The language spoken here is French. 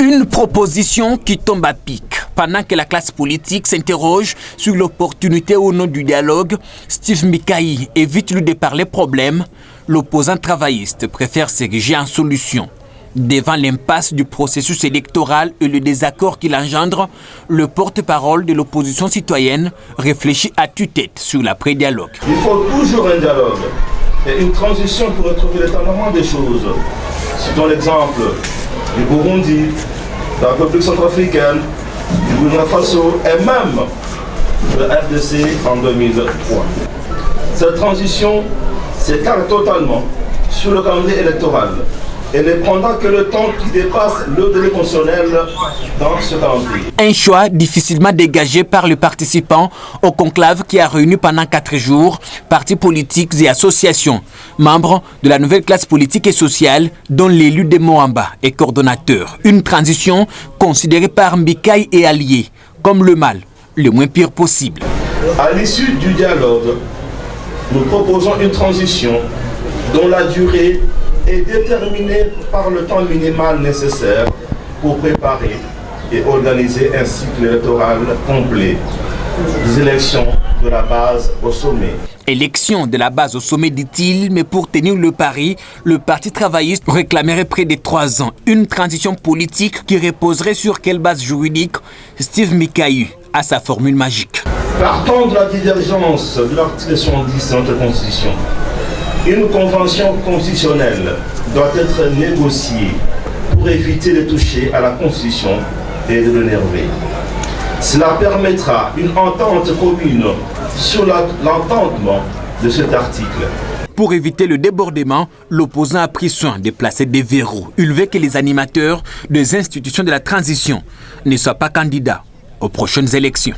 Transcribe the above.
Une proposition qui tombe à pic. Pendant que la classe politique s'interroge sur l'opportunité ou non du dialogue, Steve Mikayi évite lui de parler problème. L'opposant travailliste préfère s'ériger en solution. Devant l'impasse du processus électoral et le désaccord qu'il engendre, le porte-parole de l'opposition citoyenne réfléchit à tue-tête sur l'après-dialogue. Il faut toujours un dialogue et une transition pour retrouver l'état normal des choses. Citons l'exemple du Burundi, de la République centrafricaine, du Burkina Faso et même de la RDC en 2003. Cette transition s'écarte totalement sur le calendrier électoral et ne prendra que le temps qui dépasse le délai constitutionnel dans ce calendrier. Un choix difficilement dégagé par les participants au conclave qui a réuni pendant 4 jours partis politiques et associations, membres de la nouvelle classe politique et sociale dont l'élu de Moamba est coordonnateur. Une transition considérée par Mikayi et alliés comme le mal le moins pire possible. À l'issue du dialogue, nous proposons une transition dont la durée est déterminée par le temps minimal nécessaire pour préparer et organiser un cycle électoral complet des élections de la base au sommet. Élection de la base au sommet, dit-il, mais pour tenir le pari, le Parti travailliste réclamerait près de 3 ans. Une transition politique qui reposerait sur quelle base juridique? Steve Mikayi a sa formule magique. Partant de la divergence de l'article 70 de notre Constitution, une convention constitutionnelle doit être négociée pour éviter de toucher à la Constitution et de l'énerver. Cela permettra une entente commune sur l'entendement de cet article. Pour éviter le débordement, l'opposant a pris soin de placer des verrous. Il veut que les animateurs des institutions de la transition ne soient pas candidats aux prochaines élections.